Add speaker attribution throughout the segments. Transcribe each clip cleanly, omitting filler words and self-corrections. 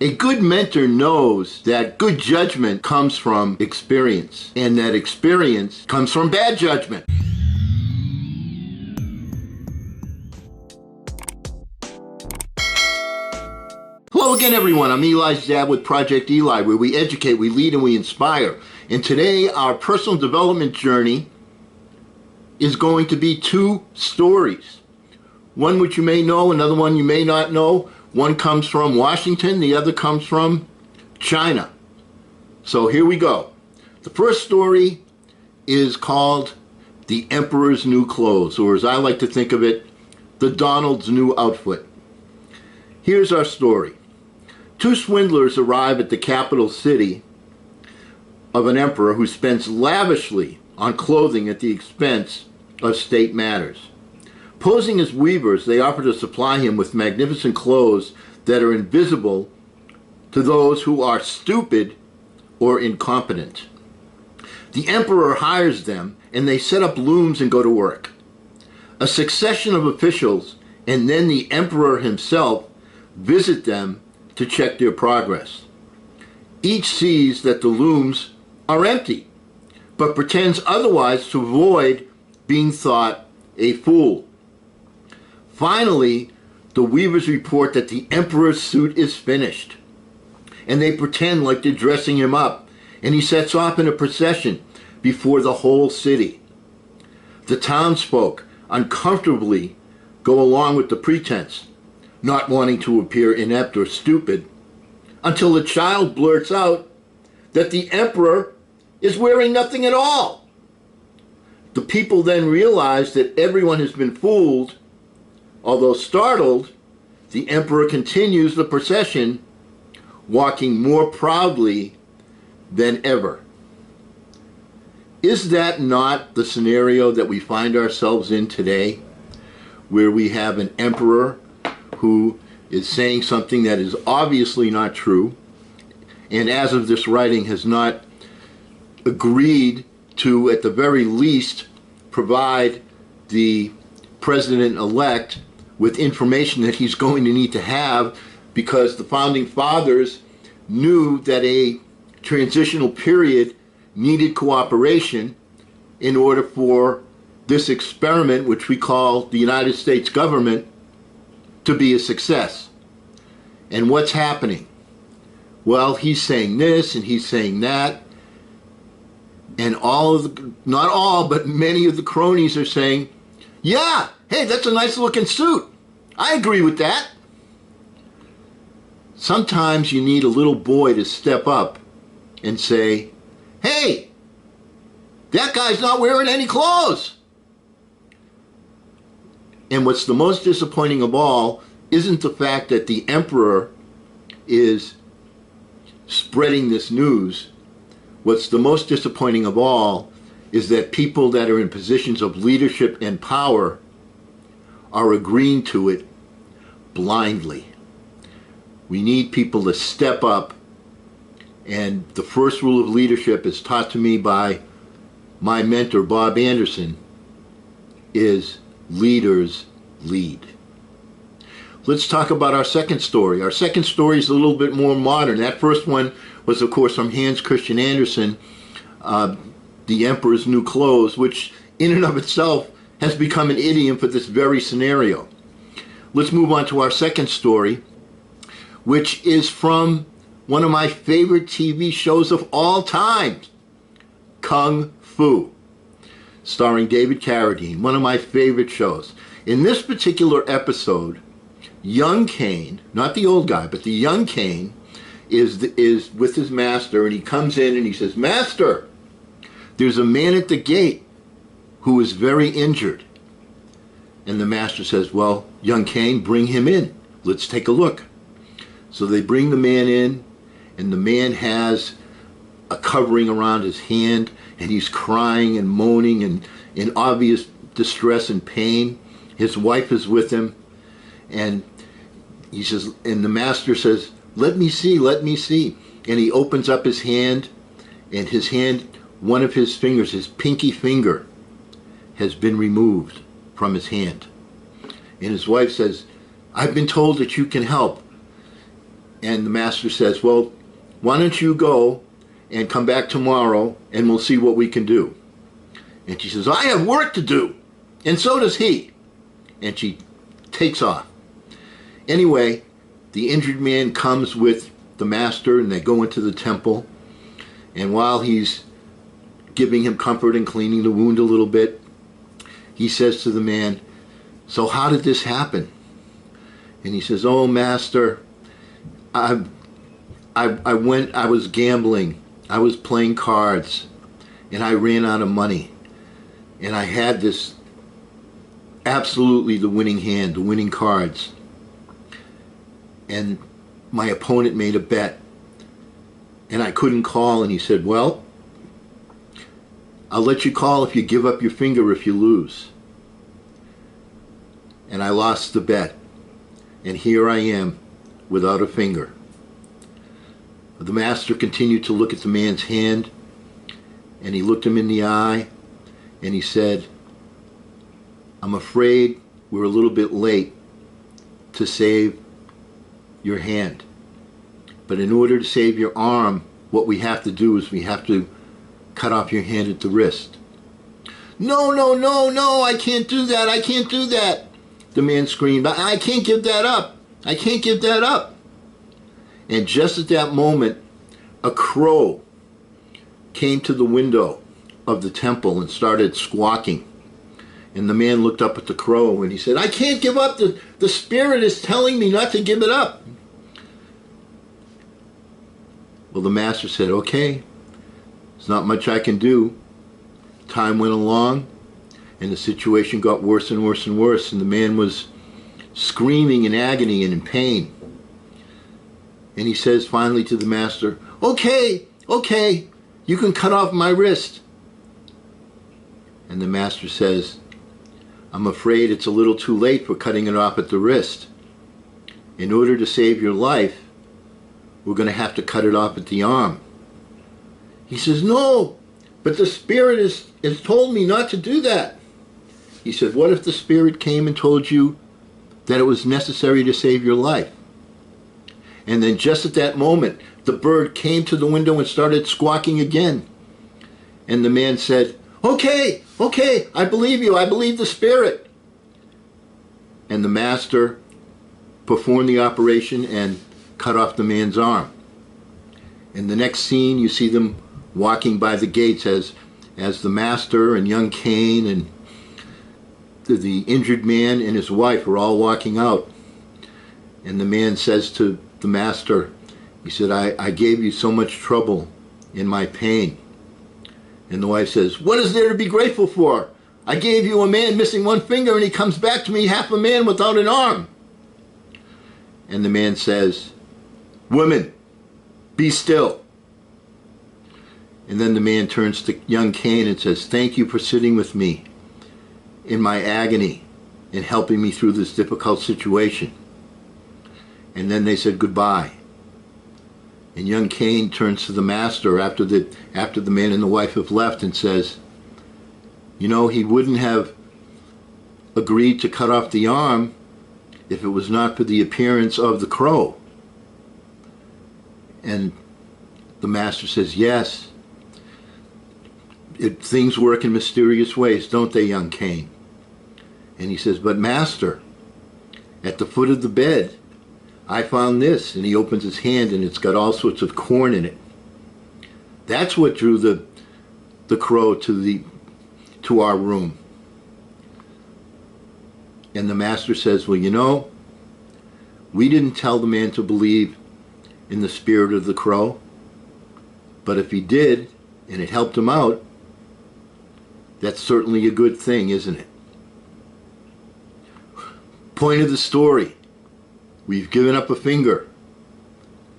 Speaker 1: A good mentor knows that good judgment comes from experience, and that experience comes from bad judgment. Hello again, everyone. I'm Eli's dad with Project Eli, where we educate, we lead, and we inspire. And today, our personal development journey is going to be two stories. One which you may know, another one you may not know. One comes from Washington, the other comes from China. So here we go. The first story is called The Emperor's New Clothes, or as I like to think of it, the Donald's New Outfit. Here's our story. Two swindlers arrive at the capital city of an emperor who spends lavishly on clothing at the expense of state matters. Posing as weavers, they offer to supply him with magnificent clothes that are invisible to those who are stupid or incompetent. The emperor hires them, and they set up looms and go to work. A succession of officials, and then the emperor himself, visit them to check their progress. Each sees that the looms are empty, but pretends otherwise to avoid being thought a fool. Finally, the weavers report that the emperor's suit is finished, and they pretend like they're dressing him up, and he sets off in a procession before the whole city. The townsfolk uncomfortably go along with the pretense, not wanting to appear inept or stupid, until the child blurts out that the emperor is wearing nothing at all. The people then realize that everyone has been fooled. Although startled, the emperor continues the procession, walking more proudly than ever. Is that not the scenario that we find ourselves in today, where we have an emperor who is saying something that is obviously not true, and as of this writing has not agreed to, at the very least, provide the president-elect with information that he's going to need to have, because the founding fathers knew that a transitional period needed cooperation in order for this experiment, which we call the United States government, to be a success. And what's happening? Well, he's saying this and he's saying that, and all of the, not all, but many of the cronies are saying, yeah, hey, that's a nice looking suit. I agree with that. Sometimes you need a little boy to step up and say, hey, that guy's not wearing any clothes. And what's the most disappointing of all isn't the fact that the emperor is spreading this news. What's the most disappointing of all is that people that are in positions of leadership and power are agreeing to it blindly. We need people to step up, and the first rule of leadership, is taught to me by my mentor, Bob Anderson, is leaders lead. Let's talk about our second story. Our second story is a little bit more modern. That first one was, of course, from Hans Christian Andersen, The Emperor's New Clothes, which in and of itself has become an idiom for this very scenario. Let's move on to our second story, which is from one of my favorite TV shows of all time, Kung Fu, starring David Carradine, one of my favorite shows. In this particular episode, young Caine, not the old guy, but the young Caine, is with his master, and he comes in and he says, "Master, there's a man at the gate who is very injured." And the master says, "Well, young Caine, bring him in. Let's take a look." So they bring the man in, and the man has a covering around his hand, and he's crying and moaning and in obvious distress and pain. His wife is with him, and he says, and the master says, let me see. And he opens up his hand, and his hand, one of his fingers, his pinky finger, has been removed from his hand. And his wife says, "I've been told that you can help." And the master says, well, why don't you go and come back tomorrow and we'll see what we can do. And she says, I have work to do. And so does he. And she takes off. Anyway, the injured man comes with the master and they go into the temple. And while he's giving him comfort and cleaning the wound a little bit, he says to the man, so how did this happen? And he says, oh, master, I was gambling. I was playing cards and I ran out of money. And I had this, absolutely the winning hand, the winning cards. And my opponent made a bet and I couldn't call. And he said, well, I'll let you call if you give up your finger if you lose. And I lost the bet. And here I am without a finger. The master continued to look at the man's hand, and he looked him in the eye, and he said, I'm afraid we're a little bit late to save your hand. But in order to save your arm, what we have to do is we have to cut off your hand at the wrist. No, no, no, no, I can't do that, I can't do that. The man screamed, I can't give that up. I can't give that up. And just at that moment, a crow came to the window of the temple and started squawking. And the man looked up at the crow and he said, I can't give up. The spirit is telling me not to give it up. Well, the master said, okay, there's not much I can do. Time went along and the situation got worse and worse and worse, and the man was screaming in agony and in pain. And he says finally to the master, okay, okay, you can cut off my wrist. And the master says, I'm afraid it's a little too late for cutting it off at the wrist. In order to save your life, we're going to have to cut it off at the arm. He says, no, but the spirit has told me not to do that. He said, what if the spirit came and told you that it was necessary to save your life? And then just at that moment, the bird came to the window and started squawking again. And the man said, okay, okay, I believe you, I believe the spirit. And the master performed the operation and cut off the man's arm. In the next scene, you see them walking by the gates as the master and young Cain and the injured man and his wife are all walking out. And the man says to the master, he said, I gave you so much trouble in my pain. And the wife says, what is there to be grateful for? I gave you a man missing one finger and he comes back to me half a man without an arm. And the man says, women, be still. And then the man turns to young Cain and says, thank you for sitting with me in my agony and helping me through this difficult situation. And then they said goodbye. And young Cain turns to the master after the man and the wife have left and says, you know, he wouldn't have agreed to cut off the arm if it was not for the appearance of the crow. And the master says, yes, things work in mysterious ways, don't they, young Cain? And he says, but master, at the foot of the bed, I found this. And he opens his hand and it's got all sorts of corn in it. That's what drew the crow to our room. And the master says, well, you know, we didn't tell the man to believe in the spirit of the crow, but if he did and it helped him out, that's certainly a good thing, isn't it? Point of the story, we've given up a finger,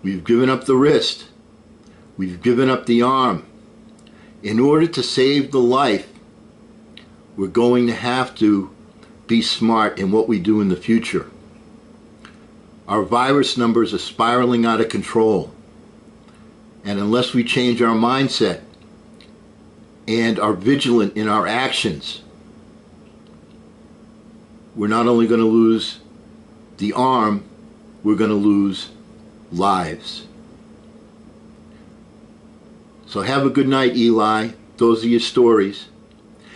Speaker 1: we've given up the wrist, we've given up the arm. In order to save the life, we're going to have to be smart in what we do in the future. Our virus numbers are spiraling out of control. And unless we change our mindset and are vigilant in our actions, we're not only going to lose the arm, we're going to lose lives. So have a good night, Eli. Those are your stories.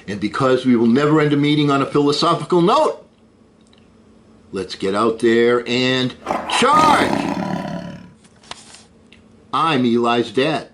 Speaker 1: And because we will never end a meeting on a philosophical note, let's get out there and charge! I'm Eli's dad.